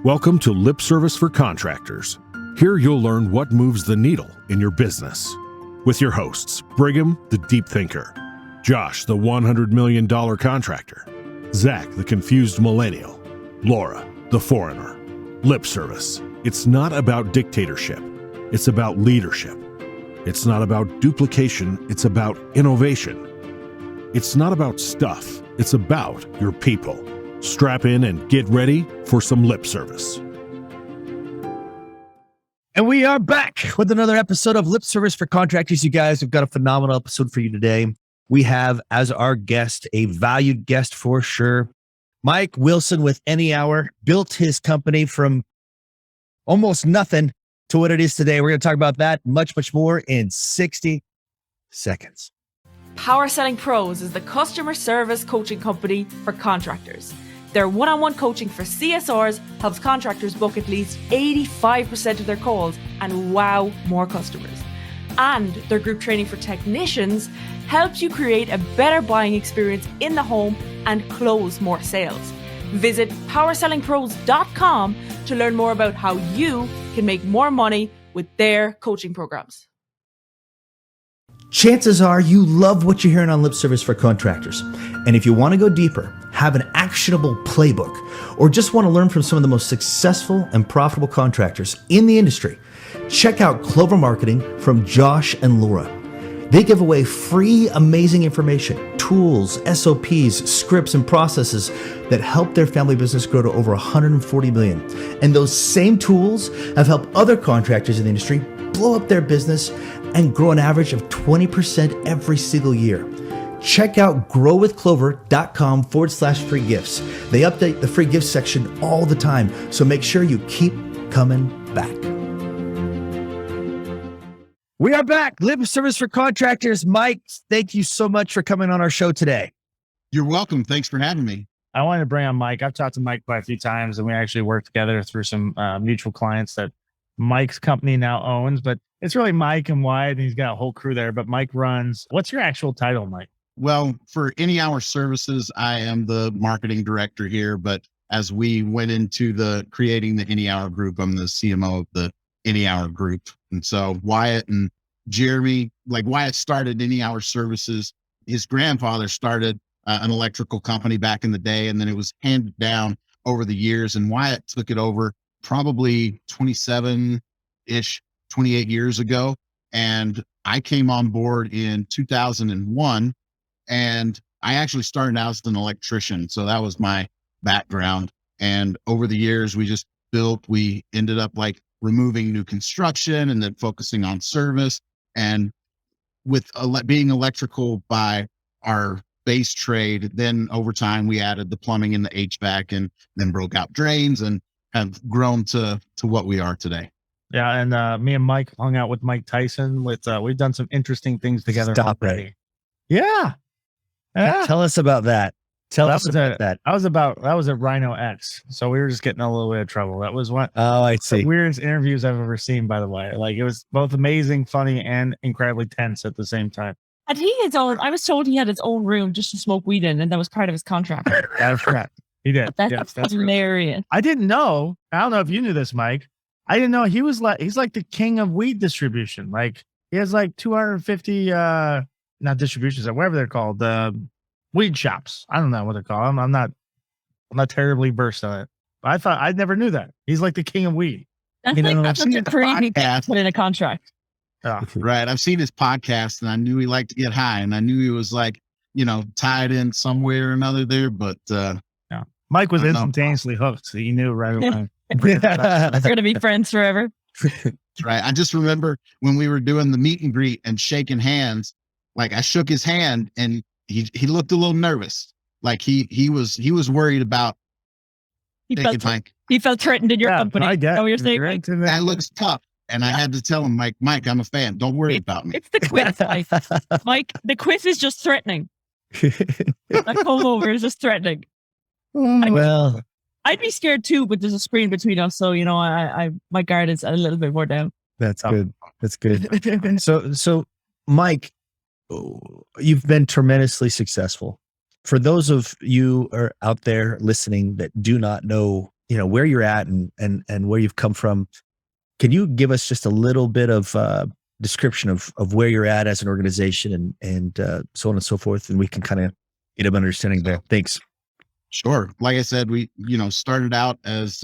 Welcome to Lip Service for Contractors. Here you'll learn what moves the needle in your business. With your hosts, Brigham, the deep thinker, Josh, the $100 million contractor, Zach, the confused millennial, Laura, the foreigner. Lip service. It's not about dictatorship. It's about leadership. It's not about duplication. It's about innovation. It's not about stuff. It's about your people. Strap in and get ready for some lip service. And we are back with another episode of Lip Service for Contractors. You guys, we've got a phenomenal episode for you today. We have as our guest, a valued guest for sure, Mike Wilson with Any Hour, built his company from almost nothing to what it is today. We're going to talk about that much, much more in 60 seconds. Power Selling Pros is the customer service coaching company for contractors. Their one-on-one coaching for CSRs helps contractors book at least 85% of their calls and wow more customers. And their group training for technicians helps you create a better buying experience in the home and close more sales. Visit powersellingpros.com to learn more about how you can make more money with their coaching programs. Chances are you love what you're hearing on Lip Service for Contractors. And if you want to go deeper, have an actionable playbook, or just want to learn from some of the most successful and profitable contractors in the industry, check out Clover Marketing from Josh and Laura. They give away free, amazing information, tools, SOPs, scripts, and processes that help their family business grow to over 140 million. And those same tools have helped other contractors in the industry blow up their business and grow an average of 20% every single year. Check out growwithclover.com/free gifts. They update the free gifts section all the time, so make sure you keep coming back. We are back. Lip Service for Contractors. Mike, thank you so much for coming on our show today. You're welcome. Thanks for having me. I wanted to bring on Mike. I've talked to Mike quite a few times, and we actually worked together through some mutual clients that Mike's company now owns, but it's really Mike and Wyatt, and he's got a whole crew there, but Mike runs. What's your actual title, Mike? Well, for Any Hour Services, I am the marketing director here, but as we went into creating the Any Hour group, I'm the CMO of the Any Hour group. And so Wyatt and Jeremy, like Wyatt started Any Hour Services. His grandfather started an electrical company back in the day, and then it was handed down over the years, and Wyatt took it over probably 27-ish, 28 years ago. And I came on board in 2001, and I actually started out as an electrician. So that was my background. And over the years, we ended up like removing new construction and then focusing on service. And with being electrical by our base trade, then over time, we added the plumbing and the HVAC, and then broke out drains and have grown to what we are today. Yeah, and me and Mike hung out with Mike Tyson. We've done some interesting things together. Stop already. it. Yeah. Tell us about that. That was at Rhino X. So we were just getting a little bit of trouble. That was one. Oh, I see. The weirdest interviews I've ever seen, by the way. Like, it was both amazing, funny, and incredibly tense at the same time. And I was told he had his own room just to smoke weed in, and that was part of his contract. That's correct. He did. That's hilarious. I didn't know. I don't know if you knew this, Mike. I didn't know he's like the king of weed distribution. Like, he has like 250, not distributions, whatever they're called, weed shops. I don't know what they're called. I'm not terribly versed on it. But I never knew that. He's like the king of weed. That's a crazy put in a contract. Right. I've seen his podcast, and I knew he liked to get high, and I knew he was like, tied in somewhere or another there, but Mike was instantaneously hooked. So he knew right away. We're going to be friends forever. Right. I just remember when we were doing the meet and greet and shaking hands, like I shook his hand, and he looked a little nervous. Like he was worried about. He felt threatened in your company. I get. Oh, you're saying right. That looks tough. And I had to tell him, Mike, I'm a fan. Don't worry about me. It's the quiz, Mike. The quiz is just threatening. That comb over is just threatening. Well, I'd be scared too, but there's a screen between us, so my guard is a little bit more down. That's good. That's good. So, Mike, you've been tremendously successful. For those of you are out there listening that do not know where you're at and where you've come from. Can you give us just a little bit of description of where you're at as an organization and so on and so forth, and we can kind of get an understanding there. Thanks. Sure. Like I said, we, started out as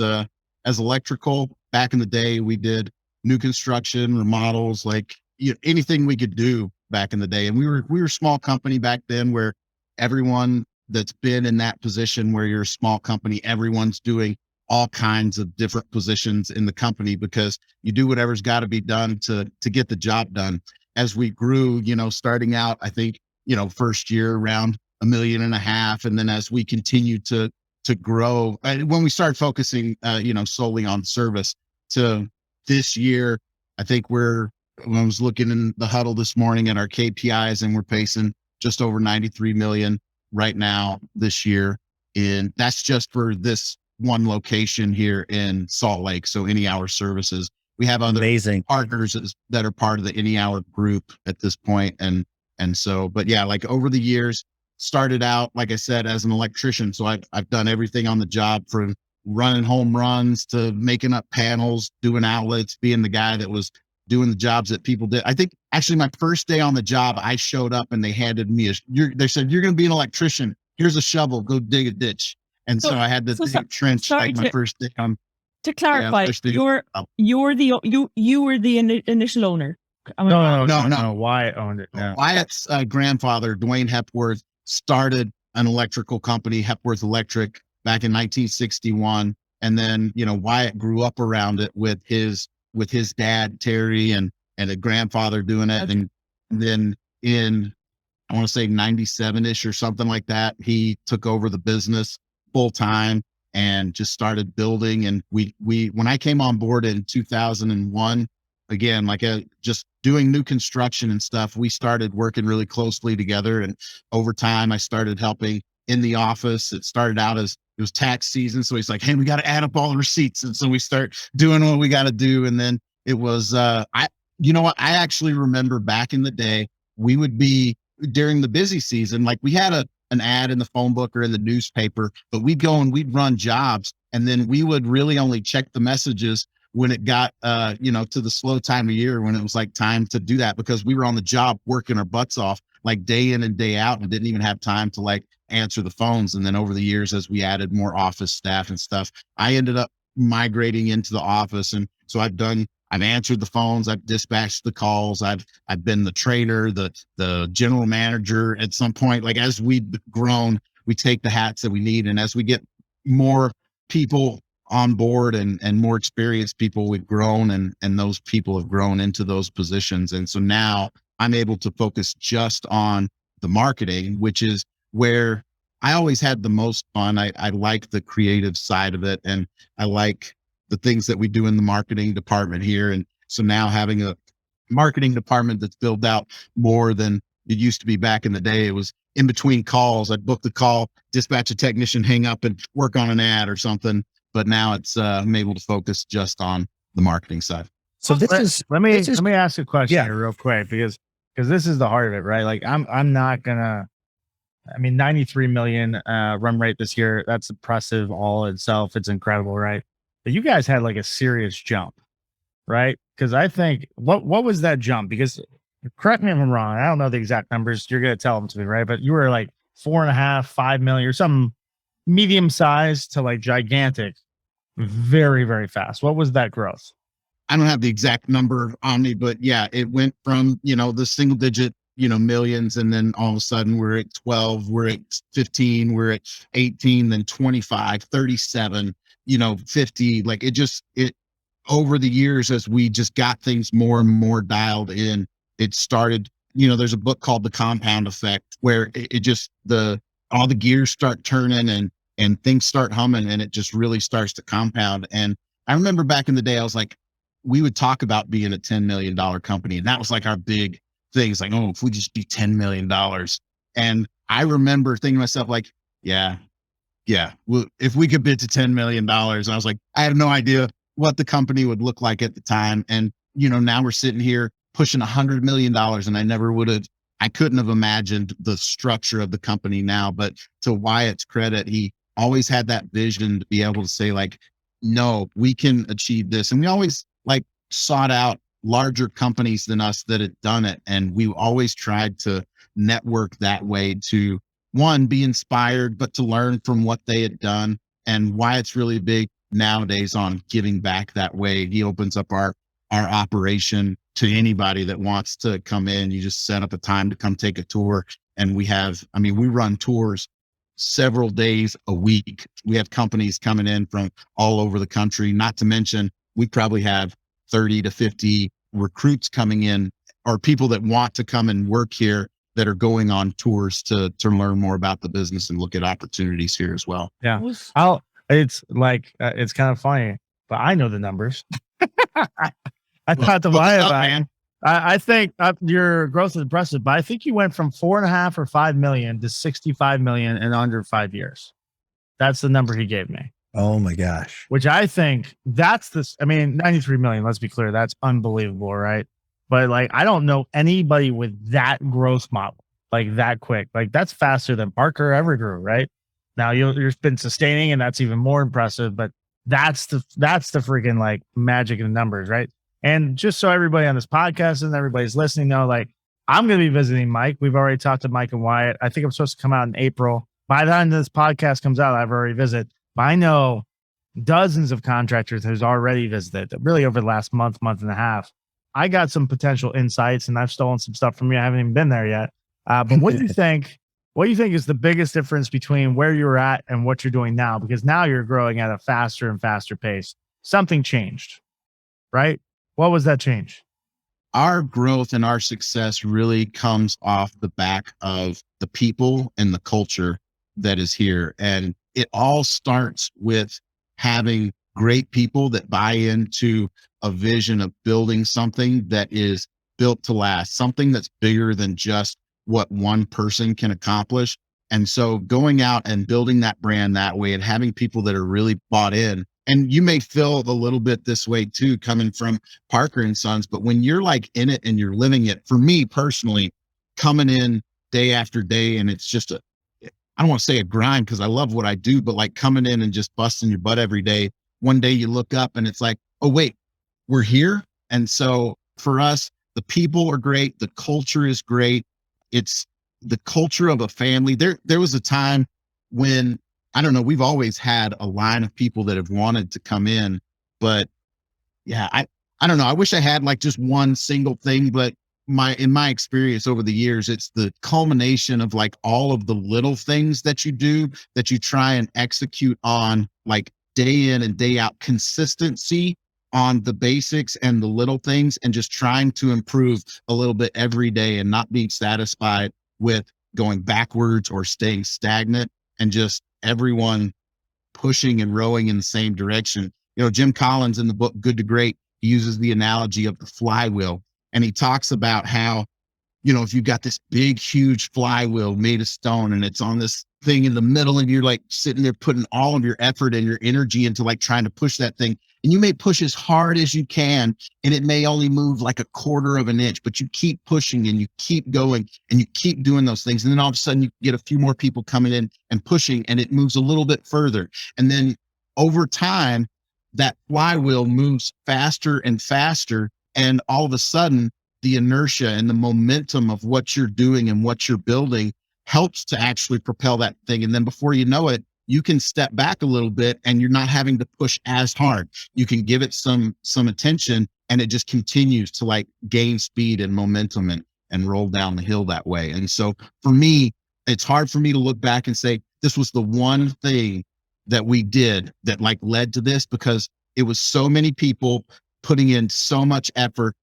electrical. Back in the day, we did new construction, remodels, like anything we could do back in the day. And we were a small company back then, where everyone that's been in that position where you're a small company, everyone's doing all kinds of different positions in the company, because you do whatever's got to be done to get the job done. As we grew, starting out, I think, first year around $1.5 million. And then as we continue to grow, when we started focusing, solely on service, to this year, I think when I was looking in the huddle this morning at our KPIs, and we're pacing just over 93 million right now this year. And that's just for this one location here in Salt Lake. So Any Hour Services. We have other amazing partners that are part of the Any Hour group at this point. And so, but yeah, like over the years, started out, like I said, as an electrician. So I've done everything on the job, from running home runs to making up panels, doing outlets, being the guy that was doing the jobs that people did. I think actually my first day on the job, I showed up and they handed me they said, "You're going to be an electrician. Here's a shovel, go dig a ditch." And so I had to dig a trench like my first day on. To clarify, you were the initial owner. No. Wyatt owned it. Yeah. Wyatt's grandfather, Dwayne Hepworth, started an electrical company, Hepworth Electric, back in 1961. And then, Wyatt grew up around it with his dad, Terry, and a grandfather doing it. And then in, I want to say 97-ish or something like that, he took over the business full time and just started building. And we when I came on board in 2001, again, like just doing new construction and stuff, we started working really closely together. And over time, I started helping in the office. It started out as it was tax season. So he's like, "Hey, we got to add up all the receipts." And so we start doing what we got to do. And then it was, I actually remember back in the day, we would be during the busy season, like we had an ad in the phone book or in the newspaper, but we'd go and we'd run jobs. And then we would really only check the messages when it got, to the slow time of year, when it was like time to do that, because we were on the job working our butts off, like day in and day out, and didn't even have time to like answer the phones. And then over the years, as we added more office staff and stuff, I ended up migrating into the office. And so I've answered the phones, I've dispatched the calls, I've been the trainer, the general manager at some point. Like as we've grown, we take the hats that we need. And as we get more people on board and more experienced people, we've grown and those people have grown into those positions. And so now I'm able to focus just on the marketing, which is where I always had the most fun. I like the creative side of it, and I like the things that we do in the marketing department here. And so now having a marketing department that's built out more than it used to be back in the day, it was in between calls. I'd book the call, dispatch a technician, hang up and work on an ad or something. But now it's, I'm able to focus just on the marketing side. So let me ask a question here real quick, because this is the heart of it, right? Like I'm not gonna, 93 million run rate this year. That's impressive all itself. It's incredible, right? But you guys had like a serious jump, right? Because I think what was that jump? Because correct me if I'm wrong, I don't know the exact numbers. You're gonna tell them to me, right? But you were like 4.5, 5 million or something medium size to like gigantic, very, very fast. What was that growth? I don't have the exact number on me, but yeah, it went from, the single digit, millions. And then all of a sudden we're at 12, we're at 15, we're at 18, then 25, 37, 50. Like it over the years, as we just got things more and more dialed in, it started, there's a book called The Compound Effect, where it just, all the gears start turning and things start humming, and it just really starts to compound. And I remember back in the day, I was like, we would talk about being a $10 million company. And that was like our big thing. It's like, oh, if we just be $10 million. And I remember thinking to myself, like, yeah, well, if we could bid to $10 million, I was like, I had no idea what the company would look like at the time. And, now we're sitting here pushing $100 million, and I couldn't have imagined the structure of the company now. But to Wyatt's credit, he always had that vision to be able to say, like, no, we can achieve this. And we always like sought out larger companies than us that had done it. And we always tried to network that way to, one, be inspired, but to learn from what they had done, and why it's really big nowadays on giving back that way. He opens up our operation to anybody that wants to come in. You just set up a time to come take a tour. And we run tours several days a week. We have companies coming in from all over the country, not to mention we probably have 30 to 50 recruits coming in, or people that want to come and work here that are going on tours to learn more about the business and look at opportunities here as well. Yeah. It's kind of funny, but I know the numbers. I thought the man. I think your growth is impressive, but I think you went from 4.5 or 5 million to 65 million in under 5 years. That's the number he gave me. Oh my gosh. Which I think 93 million, let's be clear. That's unbelievable, right? But like, I don't know anybody with that growth model, like that quick. Like that's faster than Parker ever grew, right? Now you've been sustaining, and that's even more impressive, but that's the freaking like magic in the numbers, right? And just so everybody on this podcast and everybody's listening know, like, I'm going to be visiting Mike. We've already talked to Mike and Wyatt. I think I'm supposed to come out in April. By the time this podcast comes out, I've already visited. But I know dozens of contractors who's already visited, really over the last month and a half. I got some potential insights, and I've stolen some stuff from you. I haven't even been there yet. But what do you think? What do you think is the biggest difference between where you were at and what you're doing now? Because now you're growing at a faster and faster pace. Something changed, right? What was that change? Our growth and our success really comes off the back of the people and the culture that is here. And it all starts with having great people that buy into a vision of building something that is built to last, something that's bigger than just what one person can accomplish. And so going out and building that brand that way and having people that are really bought in, and you may feel a little bit this way too, coming from Parker and Sons, but when you're like in it and you're living it, for me personally, coming in day after day, and it's just I don't want to say a grind because I love what I do, but like coming in and just busting your butt every day. One day you look up and it's like, oh wait, we're here. And so for us, the people are great. The culture is great. It's the culture of a family. There was a time when, I don't know, we've always had a line of people that have wanted to come in, but yeah, I don't know. I wish I had like just one single thing, but in my experience over the years, it's the culmination of like all of the little things that you do that you try and execute on, like day in and day out, consistency on the basics and the little things, and just trying to improve a little bit every day and not being satisfied with going backwards or staying stagnant, and just everyone pushing and rowing in the same direction. You know, Jim Collins in the book, Good to Great, he uses the analogy of the flywheel. And he talks about how, you know, if you've got this big, huge flywheel made of stone and it's on this thing in the middle, and you're like sitting there putting all of your effort and your energy into like trying to push that thing, and you may push as hard as you can, and it may only move like 1/4 of an inch, but you keep pushing and you keep going and you keep doing those things. And then all of a sudden you get a few more people coming in and pushing, and it moves a little bit further. And then over time, that flywheel moves faster and faster. And all of a sudden, the inertia and the momentum of what you're doing and what you're building helps to actually propel that thing. And then before you know it, you can step back a little bit and you're not having to push as hard. You can give it some attention, and it just continues to like gain speed and momentum and roll down the hill that way. And so for me, it's hard for me to look back and say, this was the one thing that we did that like led to this, because it was so many people putting in so much effort,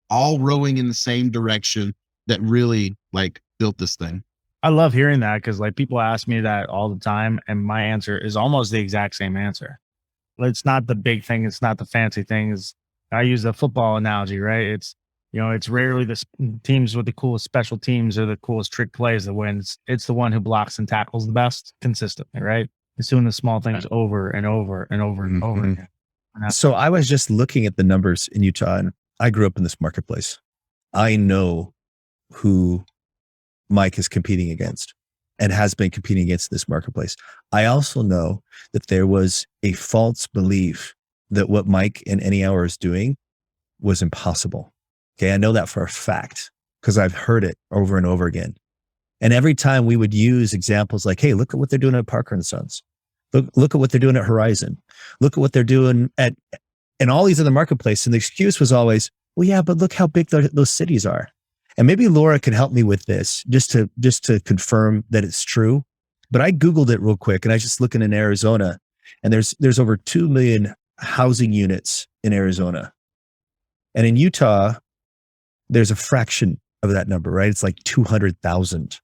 all rowing in the same direction, that really like built this thing. I love hearing that, because like people ask me that all the time, and my answer is almost the exact same answer. It's not the big thing. It's not the fancy things. I use the football analogy, right? It's, you know, it's rarely the teams with the coolest special teams or the coolest trick plays that wins. It's the one who blocks and tackles the best consistently, right? It's doing the small things over and over and over and over again. So I was just looking at the numbers in Utah, and I grew up in this marketplace. I know who Mike is competing against. and has been competing against this marketplace. I also know that there was a false belief that what Mike and Any Hour is doing was impossible. Okay. I know that for a fact because I've heard it over and over again. And every time we would use examples like, hey, look at what they're doing at Parker and Sons. Look at what they're doing at Horizon. Look at what they're doing at and all these other marketplaces. And the excuse was always, well, yeah, but look how big those cities are. And maybe Laura can help me with this just to confirm that it's true. But I Googled it real quick and I was just looking in Arizona and there's over 2 million housing units in Arizona. And in Utah, there's a fraction of that number, right? It's like 200,000.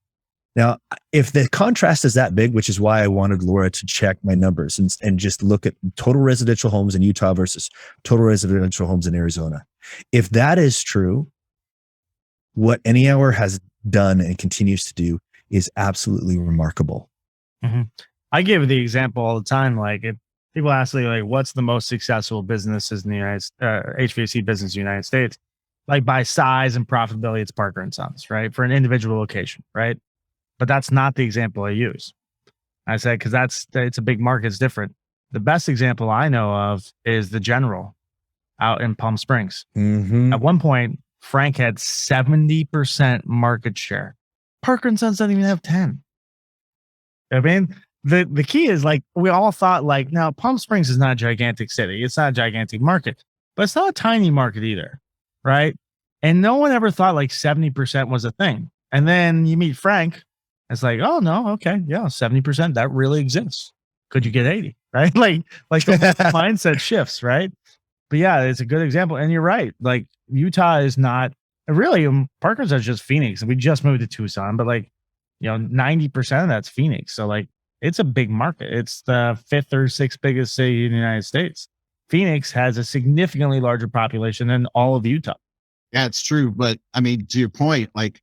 Now, if the contrast is that big, which is why I wanted Laura to check my numbers and just look at total residential homes in Utah versus total residential homes in Arizona. If that is true, what Any Hour has done and continues to do is absolutely remarkable. Mm-hmm. I give the example all the time. Like if people ask me, like, what's the most successful businesses in the HVAC business in the United States? Like by size and profitability, it's Parker and Sons, right? For an individual location, right? But that's not the example I use. I said, because it's a big market, it's different. The best example I know of is the General out in Palm Springs. Mm-hmm. At one point, Frank had 70% market share. Parker and Sons doesn't even have 10. I mean, the key is like, we all thought like, now Palm Springs is not a gigantic city. It's not a gigantic market, but it's not a tiny market either. Right. And no one ever thought like 70% was a thing. And then you meet Frank. It's like, oh no. Okay. Yeah. 70%. That really exists. Could you get 80? Right. Like the mindset shifts. Right. But yeah, it's a good example. And you're right. Like Utah is not really, Parker's is just Phoenix. And we just moved to Tucson, but like, 90% of that's Phoenix. So like, it's a big market. It's the 5th or 6th biggest city in the United States. Phoenix has a significantly larger population than all of Utah. Yeah, it's true. But I mean, to your point, like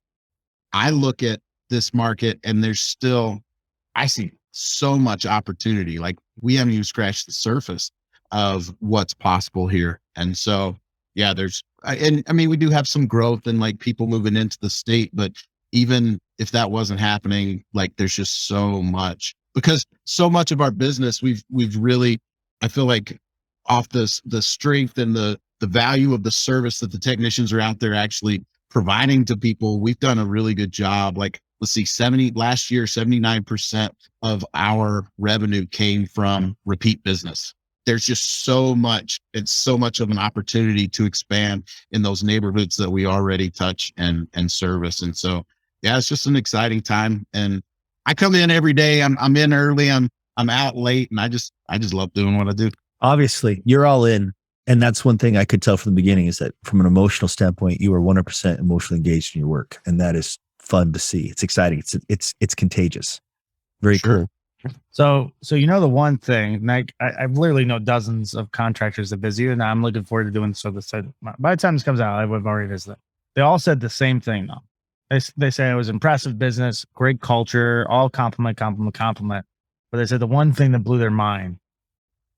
I look at this market and I see so much opportunity. Like we haven't even scratched the surface of what's possible here. And so, yeah, we do have some growth and like people moving into the state, but even if that wasn't happening, like there's just so much, because so much of our business, we've really, I feel like off the strength and the value of the service that the technicians are out there actually providing to people, we've done a really good job. Like, let's see, last year, 79% of our revenue came from repeat business. There's just so much, it's so much of an opportunity to expand in those neighborhoods that we already touch and service. And so, yeah, it's just an exciting time. And I come in every day. I'm in early. I'm out late, and I just love doing what I do. Obviously, you're all in. And that's one thing I could tell from the beginning is that from an emotional standpoint, you are 100% emotionally engaged in your work. And that is fun to see. It's exciting. It's contagious. Very cool. So the one thing, like I've literally know dozens of contractors that visit you, and I'm looking forward to doing so. By the time this comes out, I would have already visited. They all said the same thing though. They say it was impressive business, great culture, all compliment. But they said the one thing that blew their mind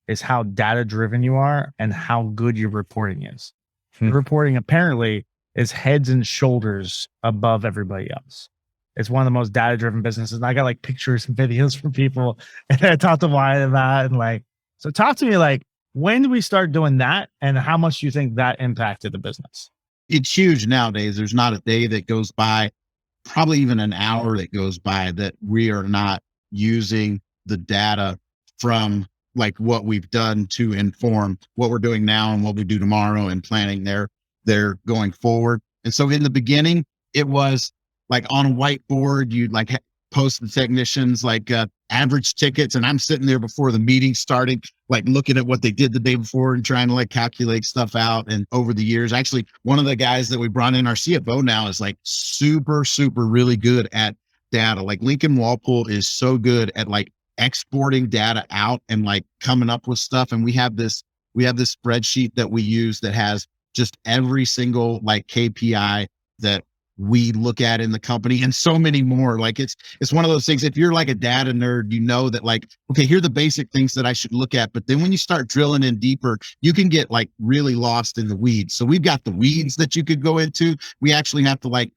is how data driven you are and how good your reporting is. Your reporting apparently is heads and shoulders above everybody else. It's one of the most data driven businesses. And I got like pictures and videos from people, and I talked to Wyatt about it. And like, so talk to me, like, when do we start doing that, and how much do you think that impacted the business? It's huge nowadays. There's not a day that goes by, probably even an hour that goes by, that we are not using the data from like what we've done to inform what we're doing now and what we do tomorrow, and planning their going forward. And so in the beginning, it was like on a whiteboard, you'd like post the technicians like average tickets. And I'm sitting there before the meeting starting, like looking at what they did the day before and trying to like calculate stuff out. And over the years, actually, one of the guys that we brought in, our CFO now, is like super really good at data. Like Lincoln Walpole is so good at like exporting data out and like coming up with stuff. And we have this spreadsheet that we use that has just every single like KPI that we look at in the company, and so many more. Like it's one of those things, if you're like a data nerd, you know that like, okay, here are the basic things that I should look at. But then when you start drilling in deeper, you can get like really lost in the weeds. So we've got the weeds that you could go into. We actually have to like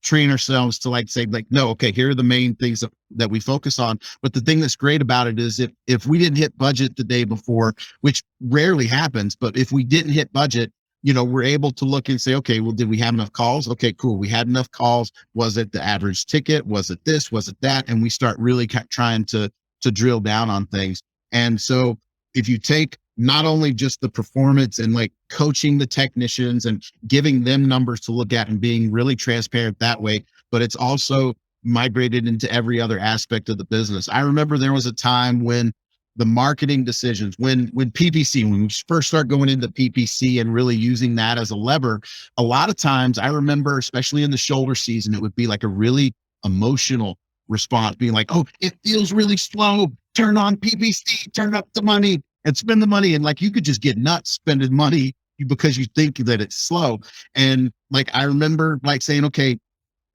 train ourselves to like say like, no, okay, here are the main things that we focus on. But the thing that's great about it is if we didn't hit budget the day before, which rarely happens, but if we didn't hit budget, we're able to look and say, okay, well, did we have enough calls? Okay, cool. We had enough calls. Was it the average ticket? Was it this? Was it that? And we start really trying to drill down on things. And so if you take not only just the performance and like coaching the technicians and giving them numbers to look at and being really transparent that way, but it's also migrated into every other aspect of the business. I remember there was a time when the marketing decisions, when PPC, when we first start going into PPC and really using that as a lever, a lot of times I remember, especially in the shoulder season, it would be like a really emotional response, being like, oh, it feels really slow. Turn on PPC, turn up the money and spend the money. And like, you could just get nuts spending money because you think that it's slow. And like, I remember like saying, okay,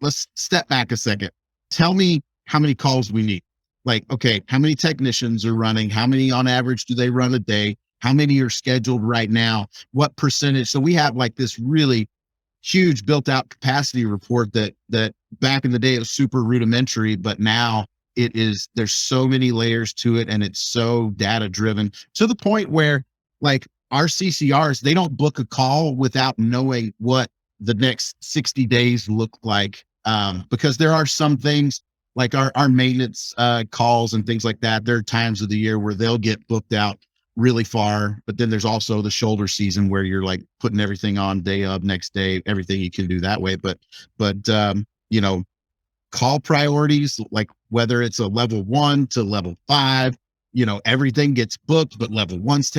let's step back a second. Tell me how many calls we need. Like, okay, how many technicians are running? How many on average do they run a day? How many are scheduled right now? What percentage? So we have like this really huge built out capacity report that back in the day it was super rudimentary, but now there's so many layers to it and it's so data driven to the point where like our CCRs, they don't book a call without knowing what the next 60 days look like. Because there are some things like our maintenance calls and things like that. There are times of the year where they'll get booked out really far, but then there's also the shoulder season where you're like putting everything on day of, next day, everything you can do that way. But call priorities, like whether it's a level 1 to level 5, everything gets booked, but level 1's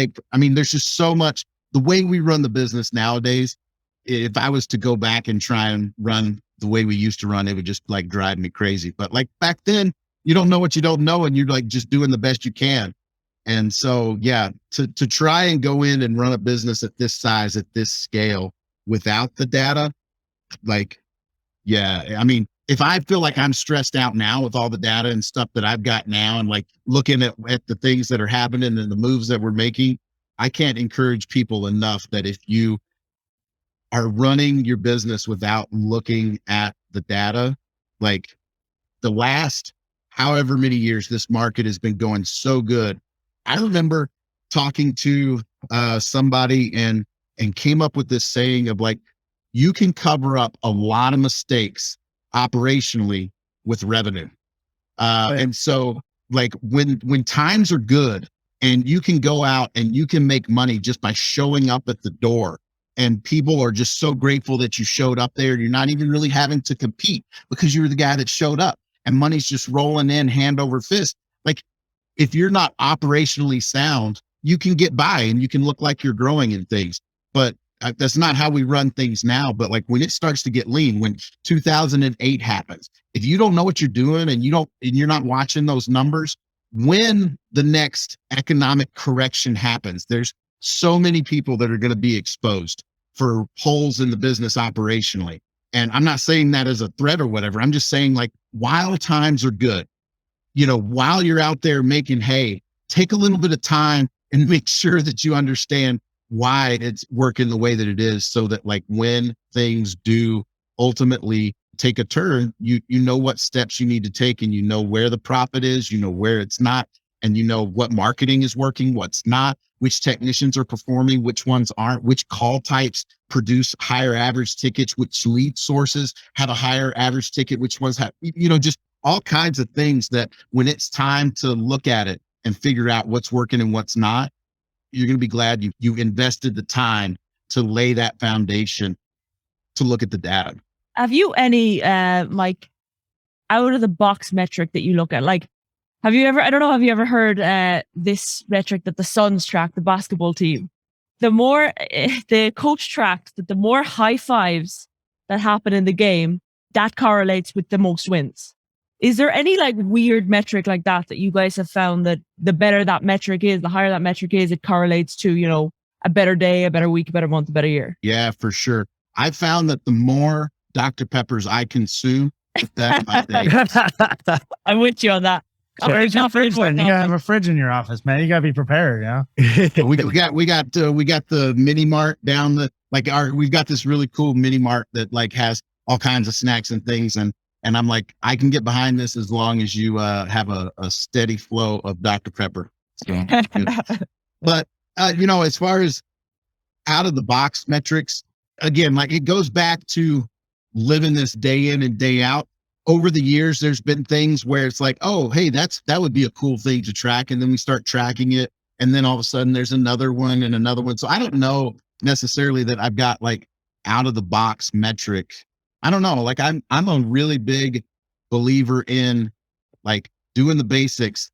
there's just so much. The way we run the business nowadays, if I was to go back and try and run the way we used to run, it would just like drive me crazy. But like back then, you don't know what you don't know, and you're like just doing the best you can. And so, yeah, to try and go in and run a business at this size, at this scale without the data, like, yeah, I mean, if I feel like I'm stressed out now with all the data and stuff that I've got now and like looking at the things that are happening and the moves that we're making, I can't encourage people enough that if you are running your business without looking at the data, like the last however many years this market has been going so good. I remember talking to somebody and came up with this saying of like, you can cover up a lot of mistakes operationally with revenue. And so like when times are good and you can go out and you can make money just by showing up at the door, and people are just so grateful that you showed up there. You're not even really having to compete because you're the guy that showed up and money's just rolling in hand over fist. Like if you're not operationally sound, you can get by and you can look like you're growing in things, but that's not how we run things now. But like when it starts to get lean, when 2008 happens, if you don't know what you're doing and you're not watching those numbers, when the next economic correction happens, there's so many people that are going to be exposed for holes in the business operationally. And I'm not saying that as a threat or whatever. I'm just saying like while times are good, while you're out there making hay, take a little bit of time and make sure that you understand why it's working the way that it is, so that like when things do ultimately take a turn, you know what steps you need to take, and you know where the profit is, you know where it's not, and you know what marketing is working, what's not, which technicians are performing, which ones aren't, which call types produce higher average tickets, which lead sources have a higher average ticket, which ones have, just all kinds of things that when it's time to look at it and figure out what's working and what's not, you're going to be glad you invested the time to lay that foundation to look at the data. Have you any like out of the box metric that you look at? Like, have you ever heard this metric that the Suns track, the basketball team? The more the coach tracks that the more high fives that happen in the game, that correlates with the most wins. Is there any like weird metric like that you guys have found that the better that metric is, the higher that metric is, it correlates to, a better day, a better week, a better month, a better year? Yeah, for sure. I found that the more Dr. Peppers I consume, the better my day. I'm with you on that. Where's your fridge then? You gotta have a fridge in your office, man. You gotta be prepared, we got the mini mart down we've got this really cool mini mart that like has all kinds of snacks and things. And I'm like, I can get behind this as long as you have a steady flow of Dr. Pepper. So, but as far as out of the box metrics, again, like it goes back to living this day in and day out. Over the years, there's been things where it's like, oh, hey, that would be a cool thing to track. And then we start tracking it. And then all of a sudden there's another one and another one. So I don't know necessarily that I've got like out of the box metric. I don't know. Like I'm a really big believer in like doing the basics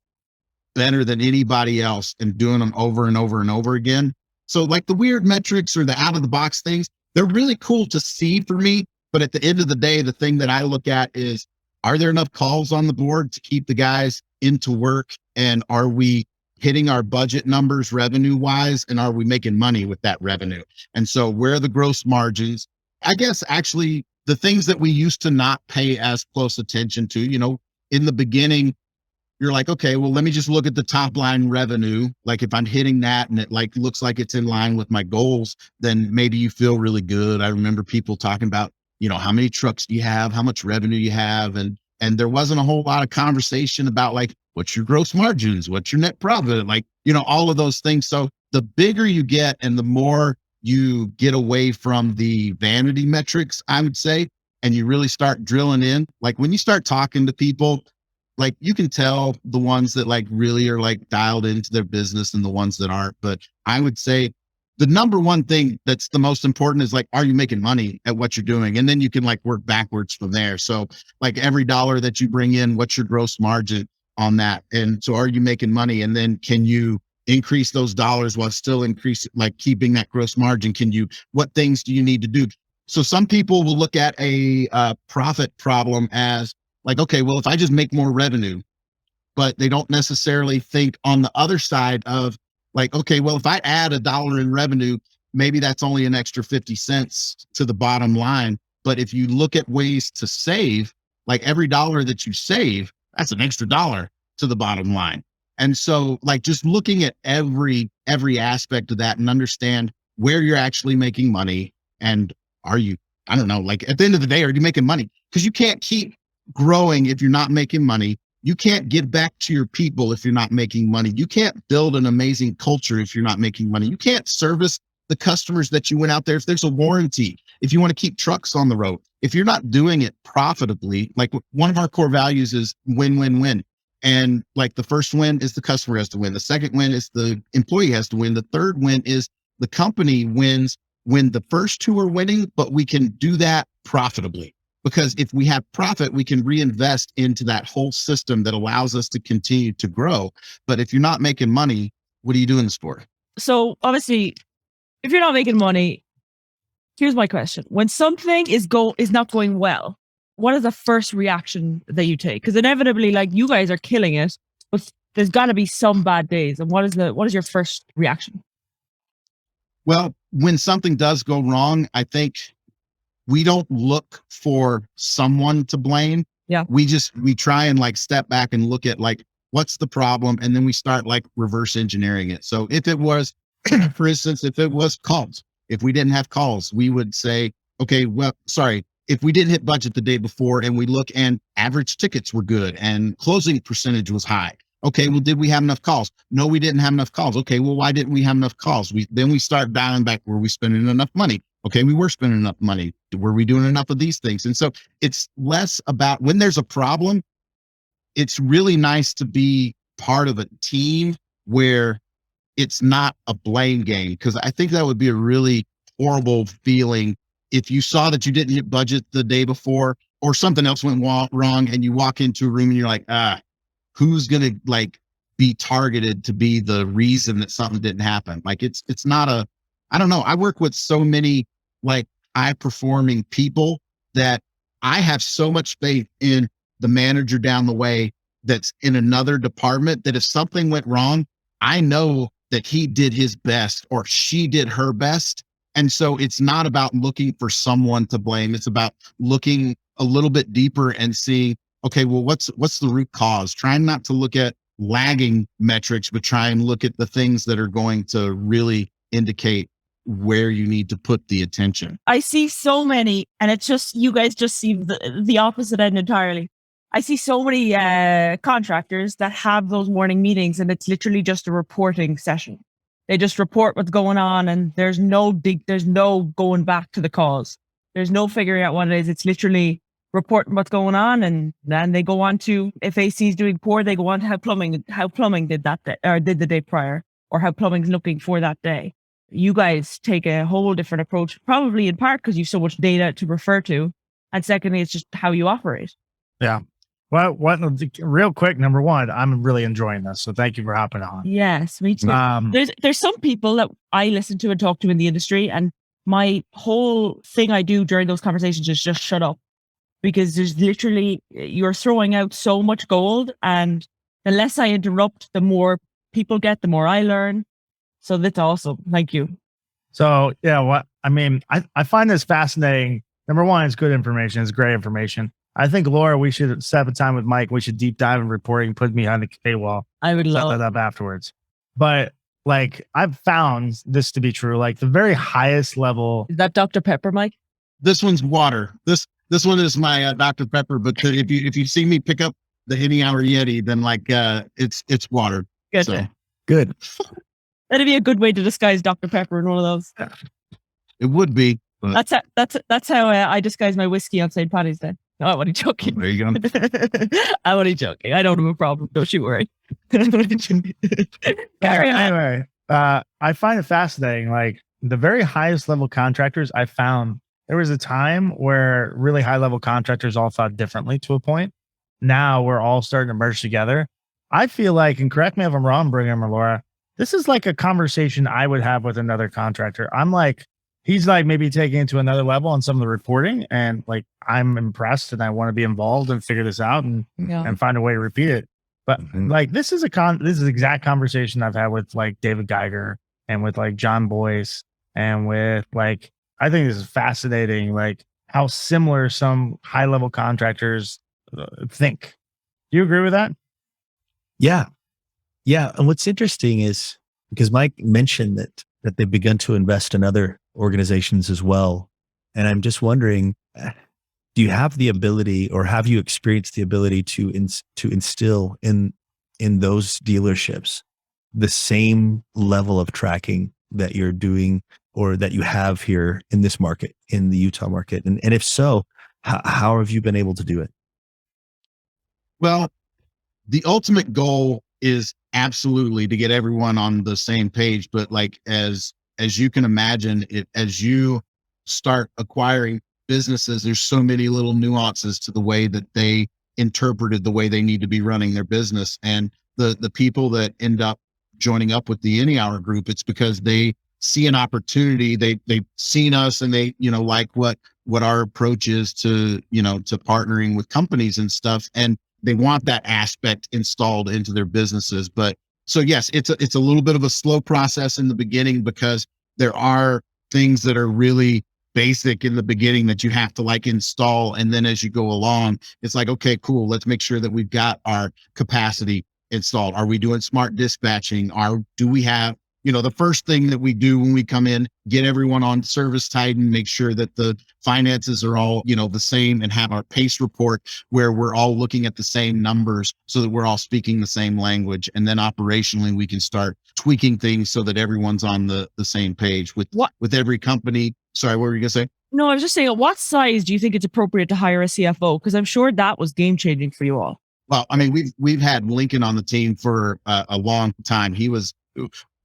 better than anybody else and doing them over and over and over again. So like the weird metrics or the out of the box things, they're really cool to see for me. But at the end of the day, the thing that I look at is, are there enough calls on the board to keep the guys into work? And are we hitting our budget numbers revenue wise? And are we making money with that revenue? And so where are the gross margins? I guess actually the things that we used to not pay as close attention to, in the beginning, you're like, okay, well, let me just look at the top line revenue. Like if I'm hitting that and it like looks like it's in line with my goals, then maybe you feel really good. I remember people talking about, how many trucks do you have? How much revenue you have? And there wasn't a whole lot of conversation about like, what's your gross margins? What's your net profit? Like, all of those things. So the bigger you get and the more you get away from the vanity metrics, I would say, and you really start drilling in, like when you start talking to people, like you can tell the ones that like really are like dialed into their business and the ones that aren't. But I would say the number one thing that's the most important is like, are you making money at what you're doing? And then you can like work backwards from there. So like every dollar that you bring in, what's your gross margin on that? And so are you making money? And then can you increase those dollars while still keeping that gross margin? What things do you need to do? So some people will look at a profit problem as like, okay, well, if I just make more revenue, but they don't necessarily think on the other side of like, okay, well, if I add $1 in revenue, maybe that's only an extra 50 cents to the bottom line. But if you look at ways to save, like every dollar that you save, that's an extra $1 to the bottom line. And so like just looking at every aspect of that and understand where you're actually making money. And I don't know, like at the end of the day, are you making money? Because you can't keep growing if you're not making money. You can't give back to your people if you're not making money. You can't build an amazing culture if you're not making money. You can't service the customers that you went out there if there's a warranty, if you want to keep trucks on the road. If you're not doing it profitably, like one of our core values is win, win, win. And like the first win is the customer has to win. The second win is the employee has to win. The third win is the company wins when the first two are winning, but we can do that profitably. Because if we have profit, we can reinvest into that whole system that allows us to continue to grow. But if you're not making money, what are you doing this for? So obviously, if you're not making money, here's my question. When something is not going well, what is the first reaction that you take? Because inevitably, like you guys are killing it, but there's got to be some bad days. And what is your first reaction? Well, when something does go wrong, I think we don't look for someone to blame. Yeah. We try and like step back and look at like, what's the problem? And then we start like reverse engineering it. So if it was, for instance, if it was calls, if we didn't have calls, we would say, okay, well, sorry, if we didn't hit budget the day before and we look and average tickets were good and closing percentage was high. Okay, well, did we have enough calls? No, we didn't have enough calls. Okay, well, why didn't we have enough calls? Then we start dialing back, were we spending enough money? Okay, we were spending enough money. Were we doing enough of these things? And so it's less about when there's a problem, it's really nice to be part of a team where it's not a blame game. Because I think that would be a really horrible feeling if you saw that you didn't hit budget the day before or something else went wrong and you walk into a room and you're like, who's going to like be targeted to be the reason that something didn't happen? Like it's not I don't know. I work with so many like high performing people that I have so much faith in the manager down the way that's in another department that if something went wrong, I know that he did his best or she did her best. And so it's not about looking for someone to blame. It's about looking a little bit deeper and seeing, okay, well, what's the root cause? Trying not to look at lagging metrics, but try and look at the things that are going to really indicate where you need to put the attention. I see so many, and it's just, you guys just see the opposite end entirely. I see so many contractors that have those morning meetings, and it's literally just a reporting session. They just report what's going on, and there's no going back to the cause. There's no figuring out what it is. It's literally reporting what's going on, and then they go on to, if AC is doing poor, they go on to how plumbing did that day, or did the day prior, or how plumbing's looking for that day. You guys take a whole different approach, probably in part because you've so much data to refer to, and secondly, it's just how you operate. Yeah. Well, real quick, number one, I'm really enjoying this, so thank you for hopping on. Yes, me too. There's some people that I listen to and talk to in the industry, and my whole thing I do during those conversations is just shut up, because there's literally, you're throwing out so much gold, and the less I interrupt, the more people get, the more I learn. So that's awesome. Thank you. So yeah, I find this fascinating. Number one, it's good information. It's great information. I think, Laura, we should set up a time with Mike. We should deep dive in reporting, put me on the paywall. I would love that up afterwards. But like, I've found this to be true. Like the very highest level. Is that Dr. Pepper, Mike? This one's water. This one is my Dr. Pepper. But if you see me pick up the Henny Hour Yeti, then like it's water. Good. So. Good. That'd be a good way to disguise Dr. Pepper in one of those. It would be. But That's how I disguise my whiskey on St. Paddy's Day. No, I'm only joking. There you go. I'm only joking. I don't have a problem. Don't you worry. Anyway, I find it fascinating. Like the very highest level contractors, I found there was a time where really high level contractors all thought differently to a point. Now we're all starting to merge together. I feel like, and correct me if I'm wrong, Brigham or Laura, this is like a conversation I would have with another contractor. I'm like, he's like maybe taking it to another level on some of the reporting, and like I'm impressed and I want to be involved and figure this out and find a way to repeat it. But like this is the exact conversation I've had with like David Geiger and with like John Boyce and with like, I think this is fascinating, like how similar some high level contractors think. Do you agree with that? Yeah. Yeah. And what's interesting is because Mike mentioned that they've begun to invest in other organizations as well. And I'm just wondering, do you have the ability, or have you experienced the ability to instill in those dealerships the same level of tracking that you're doing or that you have here in this market, in the Utah market? And if so, how have you been able to do it? Well, the ultimate goal is absolutely to get everyone on the same page. But like, as you can imagine, as you start acquiring businesses, there's so many little nuances to the way that they interpreted the way they need to be running their business. And the people that end up joining up with the Any Hour group, it's because they see an opportunity. They've seen us, and they, like what our approach is to, to partnering with companies and stuff. And they want that aspect installed into their businesses. But so yes, it's a little bit of a slow process in the beginning, because there are things that are really basic in the beginning that you have to like install. And then as you go along, it's like, okay, cool. Let's make sure that we've got our capacity installed. Are we doing smart dispatching? Do we have, the first thing that we do when we come in, get everyone on Service Titan, make sure that the finances are all, the same, and have our PACE report where we're all looking at the same numbers so that we're all speaking the same language. And then operationally, we can start tweaking things so that everyone's on the same page with every company. Sorry, what were you going to say? No, I was just saying, at what size do you think it's appropriate to hire a CFO? Because I'm sure that was game changing for you all. Well, I mean, we've had Lincoln on the team for a long time. He was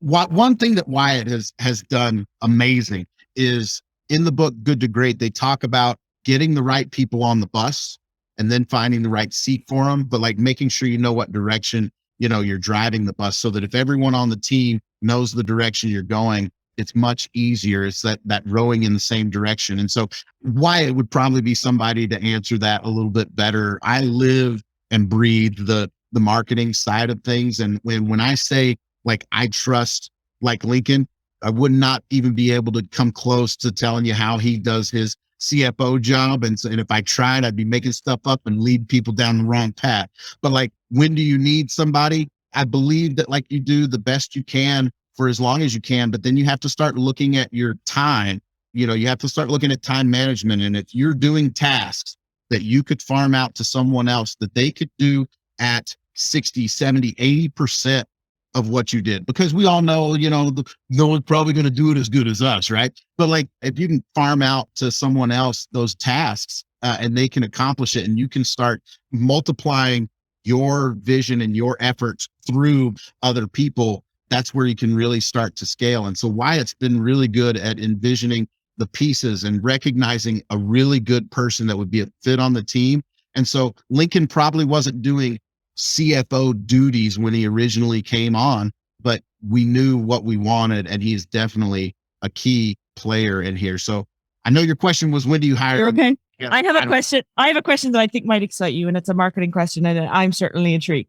one thing that Wyatt has done amazing is in the book, Good to Great, they talk about getting the right people on the bus and then finding the right seat for them, but like making sure you know what direction, you're driving the bus, so that if everyone on the team knows the direction you're going, it's much easier. It's that rowing in the same direction. And so Wyatt would probably be somebody to answer that a little bit better. I live and breathe the marketing side of things. And when I say, like, I trust like Lincoln, I would not even be able to come close to telling you how he does his CFO job. And if I tried, I'd be making stuff up and lead people down the wrong path. But like, when do you need somebody? I believe that like you do the best you can for as long as you can, but then you have to start looking at your time. You have to start looking at time management. And if you're doing tasks that you could farm out to someone else that they could do at 60, 70, 80% of what you did, because we all know, no one's probably going to do it as good as us. Right. But like, if you can farm out to someone else those tasks and they can accomplish it, and you can start multiplying your vision and your efforts through other people, that's where you can really start to scale. And so Wyatt's been really good at envisioning the pieces and recognizing a really good person that would be a fit on the team. And so Lincoln probably wasn't doing CFO duties when he originally came on, but we knew what we wanted, and he is definitely a key player in here. So I know your question was, when do you hire? You're okay. Yeah, I have a question. I have a question that I think might excite you, and it's a marketing question, and I'm certainly intrigued.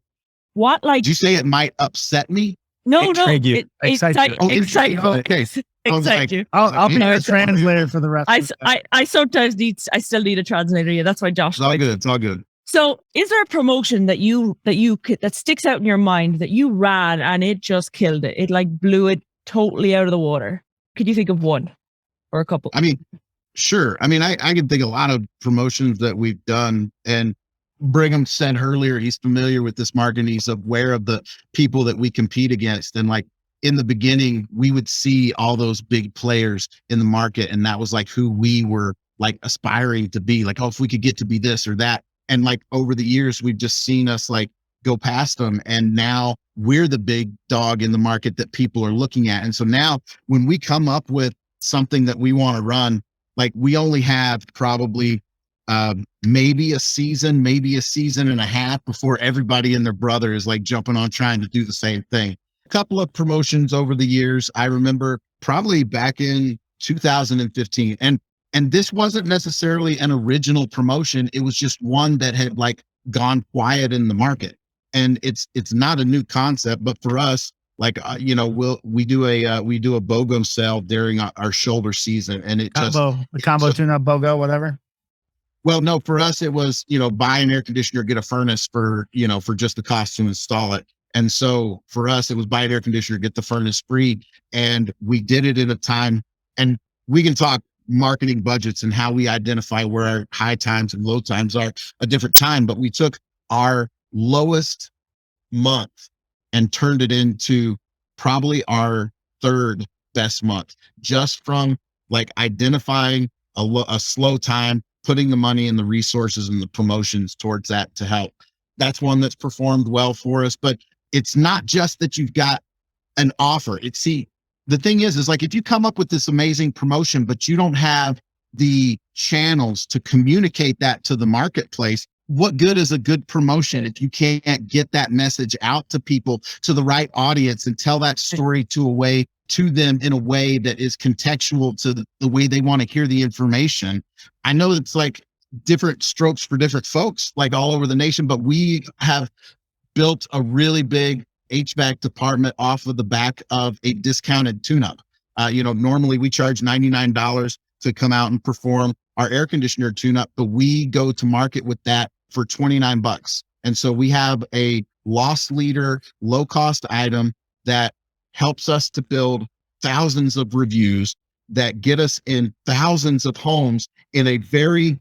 What, like, Did you say it might upset me? no, Intrigue you. Excite you. excite you. Okay. Excite you. I'll be a translator for the rest. I sometimes I still need a translator. Yeah, that's why Josh. It's all good. It's all good. So, is there a promotion that sticks out in your mind that you ran and it just killed it? It like blew it totally out of the water. Could you think of one or a couple? I mean, sure. I mean, I can think a lot of promotions that we've done, and Brigham said earlier, he's familiar with this market. He's aware of the people that we compete against. And like, in the beginning, we would see all those big players in the market, and that was like who we were like aspiring to be. Like, oh, if we could get to be this or that. And like, over the years, we've just seen us like go past them. And now we're the big dog in the market that people are looking at. And so now when we come up with something that we want to run, like, we only have probably maybe a season and a half before everybody and their brother is like jumping on trying to do the same thing. A couple of promotions over the years. I remember probably back in 2015, and this wasn't necessarily an original promotion. It was just one that had like gone quiet in the market. And it's not a new concept, but for us, like, we do a BOGO sale during our shoulder season, and it combo tune-up BOGO, whatever. Well, no, for us, it was, buy an air conditioner, get a furnace for just the cost to install it. And so for us, it was buy an air conditioner, get the furnace free. And we did it in a time, and we can talk marketing budgets and how we identify where our high times and low times are a different time. But we took our lowest month and turned it into probably our third best month, just from like identifying a slow time, putting the money and the resources and the promotions towards that to help. That's one that's performed well for us. But it's not just that you've got an offer. The thing is like, if you come up with this amazing promotion, but you don't have the channels to communicate that to the marketplace, what good is a good promotion if you can't get that message out to people, to the right audience, and tell that story to them in a way that is contextual to the way they want to hear the information? I know it's like different strokes for different folks, like all over the nation, but we have built a really big HVAC department off of the back of a discounted tune-up. Normally we charge $99 to come out and perform our air conditioner tune-up, but we go to market with that for $29. And so we have a loss leader, low cost item that helps us to build thousands of reviews that get us in thousands of homes in a very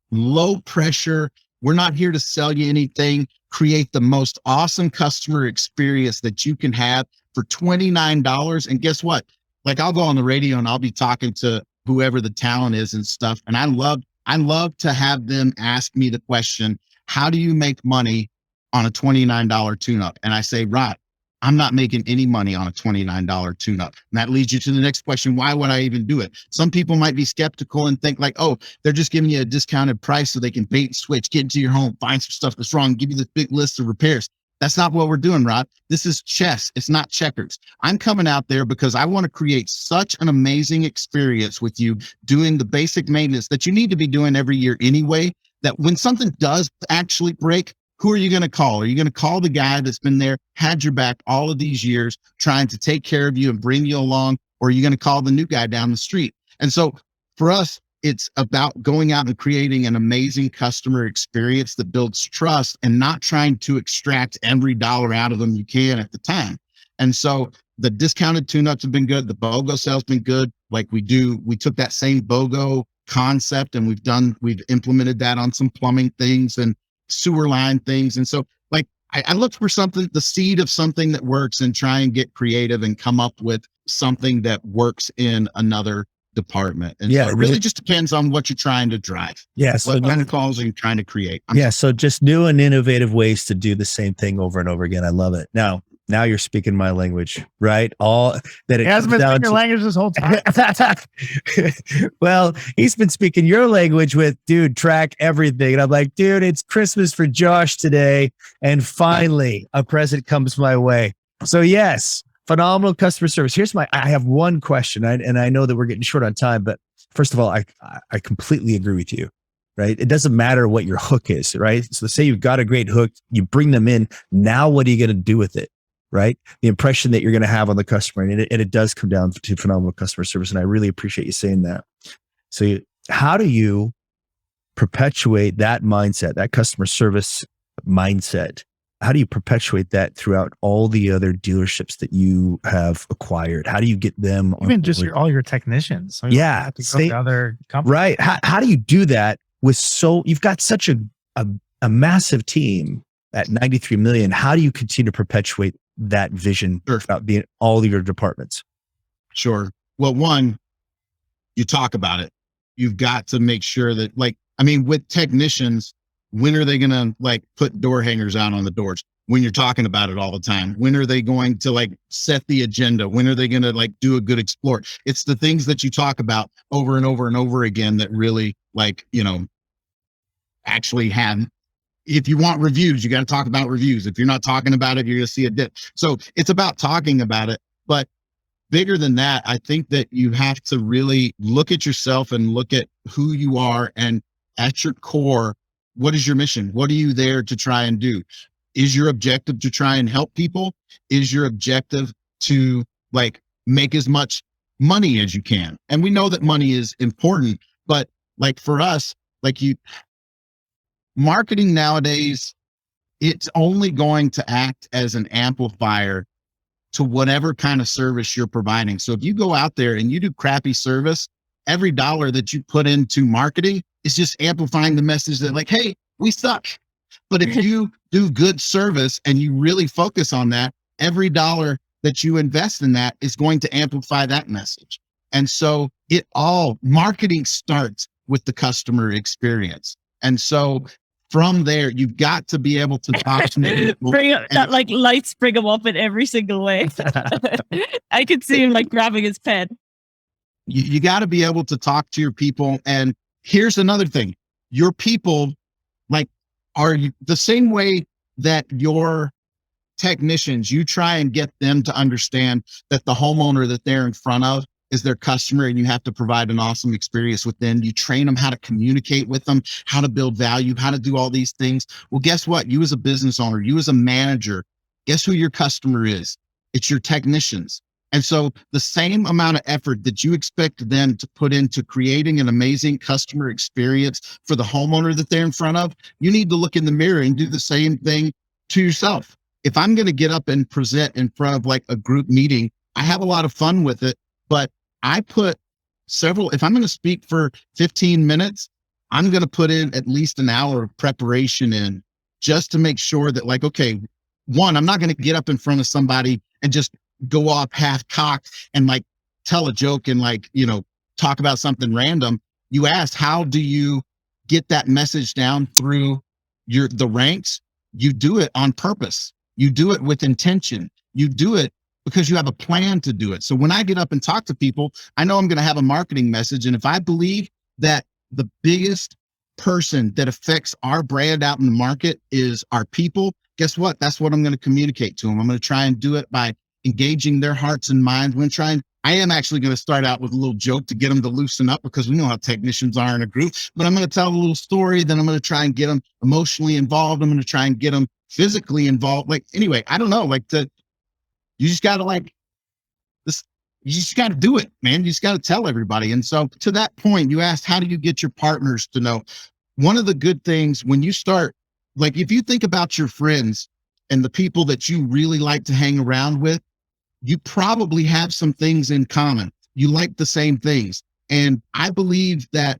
low pressure. We're not here to sell you anything. Create the most awesome customer experience that you can have for $29. And guess what? Like, I'll go on the radio and I'll be talking to whoever the talent is and stuff. And I love to have them ask me the question, how do you make money on a $29 tune-up? And I say, right, I'm not making any money on a $29 tune-up. And that leads you to the next question. Why would I even do it? Some people might be skeptical and think like, oh, they're just giving you a discounted price so they can bait and switch, get into your home, find some stuff that's wrong, give you this big list of repairs. That's not what we're doing, Rod. This is chess. It's not checkers. I'm coming out there because I want to create such an amazing experience with you doing the basic maintenance that you need to be doing every year anyway, that when something does actually break, who are you going to call? Are you going to call the guy that's been there, had your back all of these years, trying to take care of you and bring you along? Or are you going to call the new guy down the street? And so for us, it's about going out and creating an amazing customer experience that builds trust and not trying to extract every dollar out of them you can at the time. And so the discounted tune-ups have been good. The BOGO sales been good. Like we took that same BOGO concept and we've implemented that on some plumbing things and sewer line things. And so like, I look for something, the seed of something that works, and try and get creative and come up with something that works in another department. And so it really just depends on what you're trying to drive. Yeah. So what kind of calls are you trying to create? So just new and innovative ways to do the same thing over and over again. I love it. Now you're speaking my language, right? All that it has been speaking your language this whole time. Well, he's been speaking your language with, dude, track everything. And I'm like, dude, it's Christmas for Josh today. And finally a present comes my way. So yes, phenomenal customer service. I have one question, and I know that we're getting short on time, but first of all, I completely agree with you, right? It doesn't matter what your hook is, right? So say you've got a great hook, you bring them in. Now, what are you going to do with it? Right? The impression that you're going to have on the customer. And it does come down to phenomenal customer service. And I really appreciate you saying that. So how do you perpetuate that mindset, that customer service mindset? How do you perpetuate that throughout all the other dealerships that you have acquired? How do you get them? Even just all your technicians. So you have to go to other companies. Right. How do you do that you've got such a massive team at 93 million. How do you continue to perpetuate that vision about being all of your departments? Sure. Well, one, you talk about it. You've got to make sure that, with technicians, when are they going to put door hangers out on the doors? When you're talking about it all the time. When are they going to set the agenda? When are they going to do a good explore? It's the things that you talk about over and over and over again that really actually have. If you want reviews, you got to talk about reviews. If you're not talking about it, you're going to see a dip. So it's about talking about it. But bigger than that, I think that you have to really look at yourself and look at who you are. And at your core, what is your mission? What are you there to try and do? Is your objective to try and help people? Is your objective to make as much money as you can? And we know that money is important, but for us, marketing nowadays, it's only going to act as an amplifier to whatever kind of service you're providing. So if you go out there and you do crappy service, every dollar that you put into marketing is just amplifying the message that hey, we suck. But if you do good service and you really focus on that, every dollar that you invest in that is going to amplify that message. And so marketing starts with the customer experience. And so from there, you've got to be able to talk to people. Lights bring him up in every single way. I could see him grabbing his pen. You got to be able to talk to your people. And here's another thing. Your people are the same way that your technicians, you try and get them to understand that the homeowner that they're in front of is their customer, and you have to provide an awesome experience with them. You train them how to communicate with them, how to build value, how to do all these things. Well, guess what? You as a business owner, you as a manager, guess who your customer is? It's your technicians. And so the same amount of effort that you expect them to put into creating an amazing customer experience for the homeowner that they're in front of, you need to look in the mirror and do the same thing to yourself. If I'm going to get up and present in front of a group meeting, I have a lot of fun with it, but I put if I'm going to speak for 15 minutes, I'm going to put in at least an hour of preparation in just to make sure that okay, one, I'm not going to get up in front of somebody and just go off half cocked and tell a joke and talk about something random. You asked, how do you get that message down through the ranks? You do it on purpose. You do it with intention. You do it because you have a plan to do it. So when I get up and talk to people, I know I'm going to have a marketing message. And if I believe that the biggest person that affects our brand out in the market is our people, guess what? That's what I'm going to communicate to them. I'm going to try and do it by engaging their hearts and minds. I am actually going to start out with a little joke to get them to loosen up, because we know how technicians are in a group, but I'm going to tell a little story. Then I'm going to try and get them emotionally involved. I'm going to try and get them physically involved. Anyway, I don't know, you just got to you just got to do it, man. You just got to tell everybody. And so to that point, you asked, how do you get your partners to know? One of the good things when you start, if you think about your friends and the people that you really like to hang around with, you probably have some things in common. You like the same things. And I believe that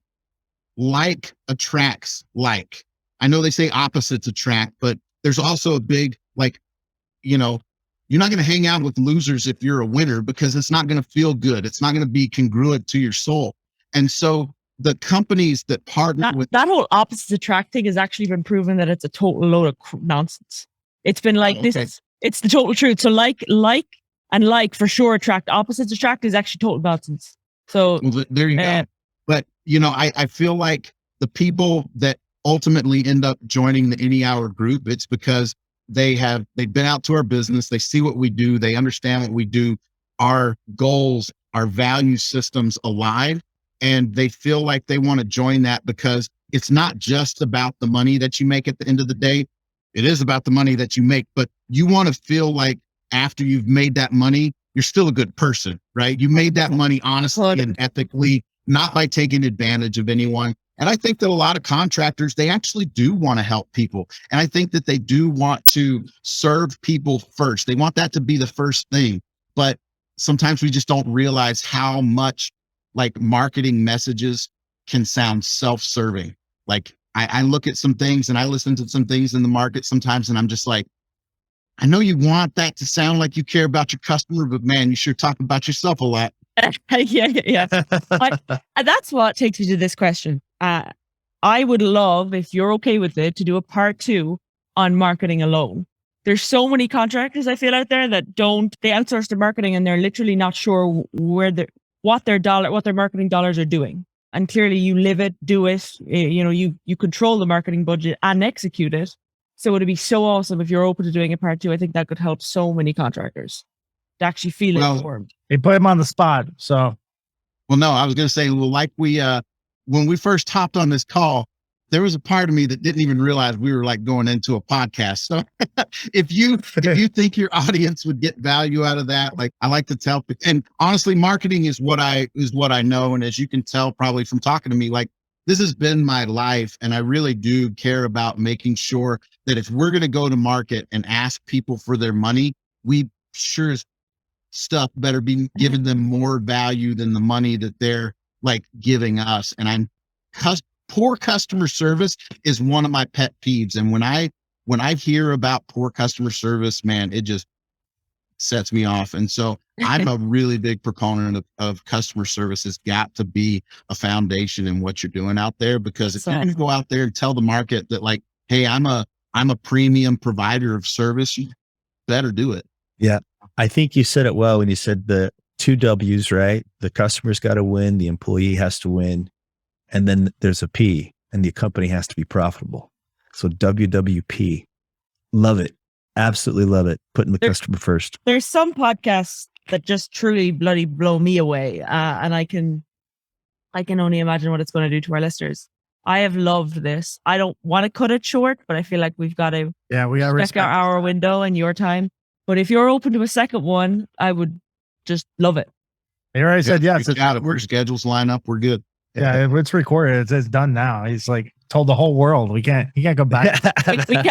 like attracts like. I know they say opposites attract, but there's also a big, like, you know, you're not going to hang out with losers if you're a winner, because it's not going to feel good. It's not going to be congruent to your soul. And so the companies that partner with that whole opposites attracting has actually been proven that it's a total load of nonsense. It's been like this. It's the total truth. So like for sure attract. Opposites attract is actually total nonsense. So well, there you go. But you know, I feel like the people that ultimately end up joining the Any Hour group, it's because they've been out to our business. They see what we do. They understand what we do. Our goals, our value systems align, and they feel like they want to join that because it's not just about the money that you make at the end of the day. It is about the money that you make, but you want to feel like after you've made that money, you're still a good person, right? You made that money honestly and ethically, not by taking advantage of anyone. And I think that a lot of contractors, they actually do want to help people. And I think that they do want to serve people first. They want that to be the first thing. But sometimes we just don't realize how much like marketing messages can sound self-serving. Like I look at some things and I listen to some things in the market sometimes, and I'm just like, I know you want that to sound like you care about your customer, but man, you sure talk about yourself a lot. Yeah. And that's what takes me to this question. I would love, if you're okay with it, to do a part 2 on marketing alone. There's so many contractors I feel out there that they outsource their marketing and they're literally not sure what their marketing dollars are doing. And clearly you live it, do it, you control the marketing budget and execute it. So it'd be so awesome if you're open to doing a part 2. I think that could help so many contractors to actually feel informed. They put him on the spot. So, well, no, I was going to say, well, like when we first hopped on this call, there was a part of me that didn't even realize we were like going into a podcast. So if you think your audience would get value out of that, like I like to tell, and honestly, marketing is what I know. And as you can tell, probably from talking to me, like this has been my life. And I really do care about making sure that if we're going to go to market and ask people for their money, we sure as stuff better be giving them more value than the money that they're like giving us. And poor customer service is one of my pet peeves. And when I hear about poor customer service, man, it just sets me off. And so I'm a really big proponent of customer service. Has got to be a foundation in what you're doing out there, because if you can go out there and tell the market that like, hey, I'm a premium provider of service, you better do it. Yeah. I think you said it well when you said the 2 W's, right? The customer's got to win, the employee has to win, and then there's a P, and the company has to be profitable. So WWP. Love it. Absolutely love it. Putting the customer first. There's some podcasts that just truly bloody blow me away. And I can only imagine what it's going to do to our listeners. I have loved this. I don't want to cut it short, but I feel like we've got to respect our hour window and your time. But if you're open to a second one, I would just love it. He already said yes. Our schedules line up. We're good. Yeah, if it's recorded, it's done now. He's like told the whole world he can't go back.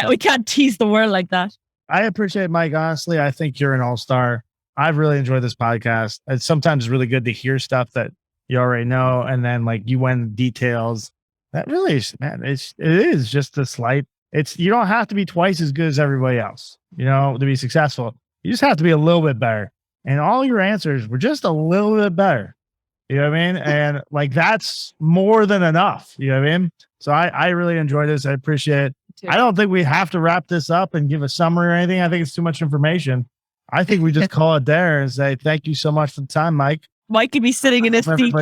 we can't tease the world like that. I appreciate Mike. Honestly, I think you're an all-star. I've really enjoyed this podcast. It's sometimes really good to hear stuff that you already know, and then like you went in details. That really is, man. It is just a slight. You don't have to be twice as good as everybody else, to be successful. You just have to be a little bit better. And all your answers were just a little bit better. You know what I mean? And like, that's more than enough. You know what I mean? So I really enjoyed this. I appreciate it. I don't think we have to wrap this up and give a summary or anything. I think it's too much information. I think we just call it there and say, thank you so much for the time, Mike. Mike could be sitting in his seat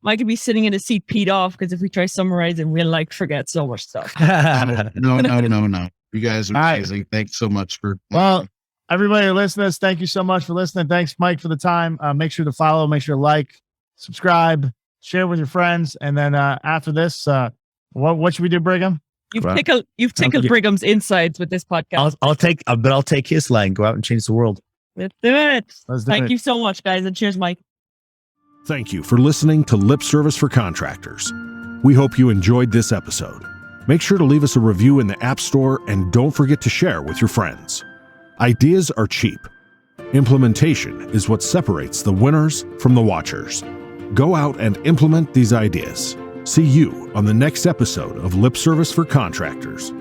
Mike could be sitting in his seat peed off, because if we try summarizing, we'll like forget so much stuff. No. You guys are amazing. Thanks so much for. Well, everybody listening, thank you so much for listening. Thanks, Mike, for the time. Make sure to follow, make sure to like, subscribe, share with your friends. And then after this, what should we do, Brigham? You've tickled Brigham's insides with this podcast. I'll take his line. Go out and change the world. Let's do it. Thank you so much, guys. And cheers, Mike. Thank you for listening to Lip Service for Contractors. We hope you enjoyed this episode. Make sure to leave us a review in the App Store, and don't forget to share with your friends. Ideas are cheap. Implementation is what separates the winners from the watchers. Go out and implement these ideas. See you on the next episode of Lip Service for Contractors.